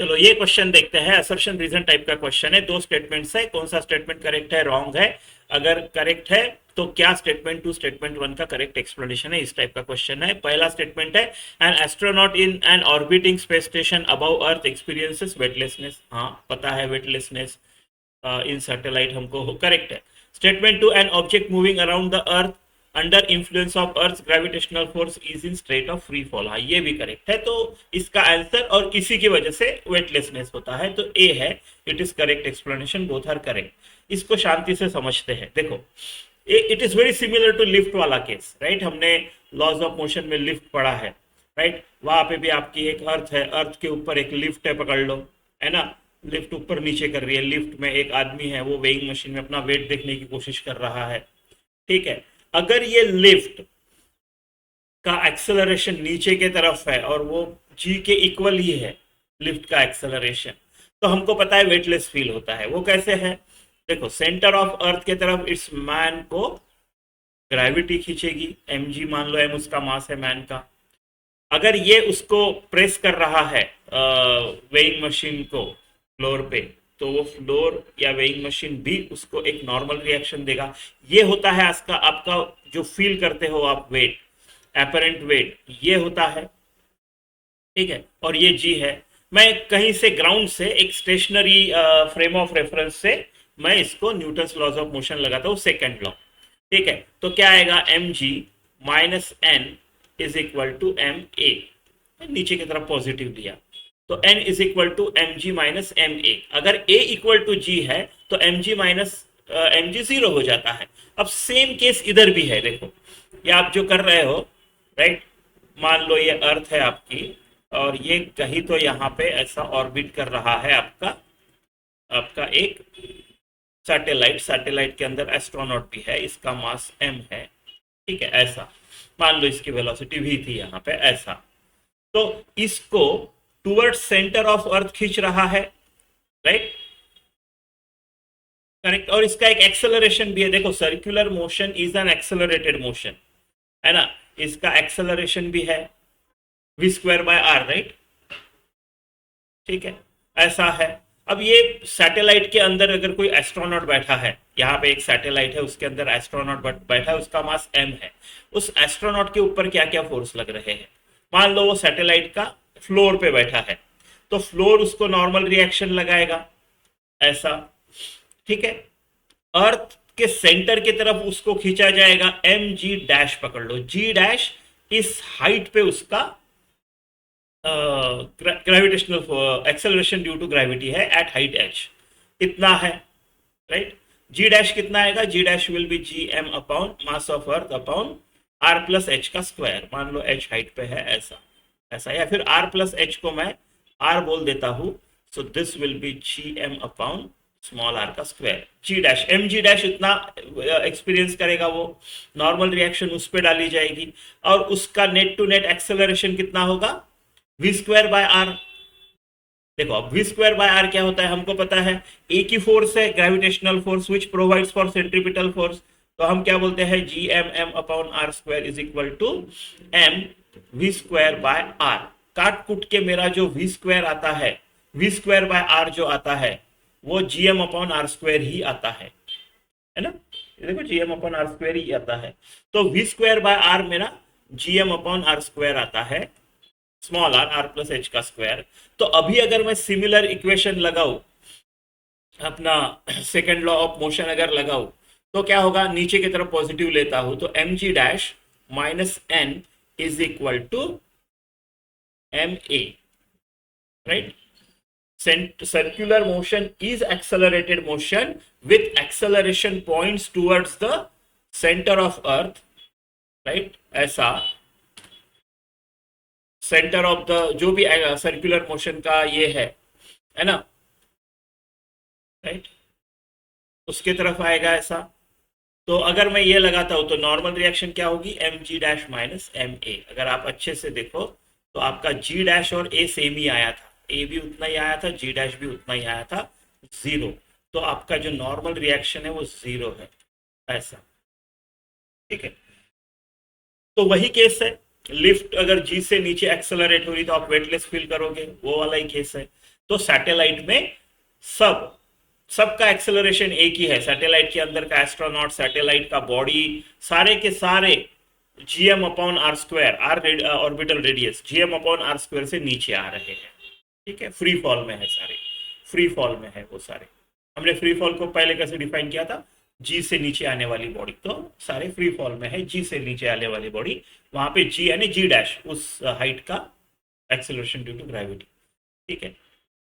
चलो ये क्वेश्चन देखते हैं, असर्शन रीजन टाइप का क्वेश्चन है। दो स्टेटमेंट्स है, कौन सा स्टेटमेंट करेक्ट है, रॉन्ग है। अगर करेक्ट है तो क्या स्टेटमेंट टू स्टेटमेंट वन का करेक्ट एक्सप्लेनेशन है, इस टाइप का क्वेश्चन है। पहला स्टेटमेंट है, an astronaut in an orbiting space station above earth experiences weightlessness. हाँ पता है वेटलेसनेस इन सैटेलाइट, हमको करेक्ट है। Statement two, an object moving around the earth under influence of earth gravitational force is in state of free fall. हाँ ये भी correct है। तो इसका आंसर और किसी की वजह से वेटलेसनेस होता है, तो ए है, it is correct explanation, both are correct. इसको शांति से समझते हैं। देखो it is very similar to lift वाला केस, राइट। हमने लॉज ऑफ मोशन में लिफ्ट पढ़ा है, राइट। वहां पे भी आपकी एक अर्थ है, अर्थ के ऊपर एक लिफ्ट है, पकड़ लो, है ना। लिफ्ट ऊपर नीचे कर रही है, लिफ्ट में एक आदमी है, वो वेइंग मशीन में अपना वेट देखने की कोशिश कर रहा है, ठीक है। अगर ये लिफ्ट का एक्सेलरेशन नीचे के तरफ है और वो जी के इक्वल ही है लिफ्ट का एक्सेलरेशन, तो हमको पता है वेटलेस फील होता है। वो कैसे है, देखो सेंटर ऑफ अर्थ के तरफ इस मैन को ग्रेविटी खींचेगी, एम जी मान लो, एम उसका मास है मैन का। अगर ये उसको प्रेस कर रहा है वेइंग मशीन को फ्लोर पे, तो वो फ्लोर या वेइंग मशीन भी उसको एक नॉर्मल रिएक्शन देगा। ये होता है आपका आपका जो फील करते हो आप वेट, एपरेंट वेट, ये होता है, ठीक है। और ये जी है। मैं कहीं से ग्राउंड से एक स्टेशनरी फ्रेम ऑफ रेफरेंस से मैं इसको न्यूटन्स लॉज ऑफ मोशन लगाता हूँ, सेकेंड लॉ, ठीक है। तो क्या आएगा, m g minus n is equal to m a, नीचे की तरफ पॉजिटिव लिया, तो n is equal to m g minus m a. अगर ए इक्वल टू जी है तो m g minus m g zero हो जाता है। अब सेम केस इधर भी है, देखो ये आप जो कर रहे हो, राइट। मान लो ये अर्थ है आपकी, और ये कहीं तो यहाँ पे ऐसा ऑर्बिट कर रहा है आपका आपका एक सैटेलाइट, सैटेलाइट के अंदर एस्ट्रोनॉट भी है, इसका मास एम है, ठीक है। ऐसा मान लो इसकी वेलोसिटी भी थी यहाँ पे, ऐसा। तो इसको टुवर्ड सेंटर ऑफ अर्थ खींच रहा है, राइट, करेक्ट। और इसका एक एक्सेलरेशन भी है, देखो circular motion is an accelerated motion, है ना। इसका एक्सेलरेशन भी है v square by r, right, ठीक है, ऐसा है। अब ये सैटेलाइट के अंदर अगर कोई एस्ट्रोनॉट बैठा है, यहाँ पे एक सैटेलाइट है, उसके अंदर एस्ट्रोनॉट बैठा है, उसका मास एम है। उस एस्ट्रोनॉट के ऊपर क्या क्या फोर्स लग रहे हैं, मान लो वो सैटेलाइट का फ्लोर पे बैठा है, तो फ्लोर उसको नॉर्मल रिएक्शन लगाएगा, ऐसा, ठीक है। अर्थ के सेंटर की तरफ उसको खींचा जाएगा, एम जी डैश पकड़ लो, जी डैश इस हाइट पे उसका gravitational acceleration due to gravity है एट हाइट एच, इतना है, राइट। जी डैश कितना आएगा, G dash will be G M upon mass of earth upon R plus H का स्क्वायर। मान लो एच हाइट पे है, ऐसा ऐसा, या फिर आर प्लस एच को मैं आर बोल देता हूं, so this will be G M upon small r का square. G dash, m g dash इतना एक्सपीरियंस करेगा, वो नॉर्मल रिएक्शन उस पर डाली जाएगी, और उसका नेट टू नेट एक्सेलरेशन कितना होगा, वी स्क्वायर बाय आर। देखो अब वी स्क्वायर बाय आर क्या होता है, हमको पता है ए की फोर्स है gravitational force which provides for centripetal force, तो हम क्या बोलते हैं, g m m upon are square is equal to m v square by r. काट कुट के मेरा जो वी स्क्वायर आता है, वी स्क्वायर बाय आर जो आता है, वो G M upon are square ही आता है ना। देखो G M upon are square ही आता है, तो वी स्क्वायर बाय आर मेरा G M upon are square आता है, small R, R plus H का स्क्वायर। तो अभी अगर मैं सिमिलर इक्वेशन लगाऊं, अपना सेकेंड लॉ ऑफ मोशन अगर लगाऊं, तो क्या होगा, नीचे की तरफ पॉजिटिव लेता हूं, तो m g dash minus n is equal to m a, right. Circular motion is accelerated motion with acceleration points towards the center of earth, right, ऐसा सेंटर ऑफ द जो भी सर्कुलर मोशन का ये है ना, राइट, उसके तरफ आएगा ऐसा। तो अगर मैं ये लगाता हूं तो नॉर्मल रिएक्शन क्या होगी, m g dash minus m a. अगर आप अच्छे से देखो तो आपका जी डैश और ए सेम ही आया था, ए भी उतना ही आया था, जी डैश भी उतना ही आया था, जीरो। तो आपका जो नॉर्मल रिएक्शन है वो जीरो है, ऐसा, ठीक है। तो वही केस है, लिफ्ट अगर जी से नीचे एक्सेलरेट हो रही तो आप वेटलेस फील करोगे, वो वाला ही केस है। तो सैटेलाइट में सब सबका एक्सेलरेशन एक ही है, सैटेलाइट के अंदर का एस्ट्रोनॉट, सैटेलाइट का बॉडी, सारे के सारे GM upon are square, r orbital radius GM upon are square से नीचे आ रहे हैं। ठीक है, फ्री फॉल में है सारे, फ्री फॉल में है वो सारे। हमने फ्री फॉल को पहले कैसे डिफाइन किया था, जी से नीचे आने वाली बॉडी, तो सारे फ्री फॉल में है, जी से नीचे आने वाली बॉडी, वहां पे जी यानी जी डैश उस हाइट का एक्सेलरेशन ड्यू टू ग्रेविटी। ठीक है।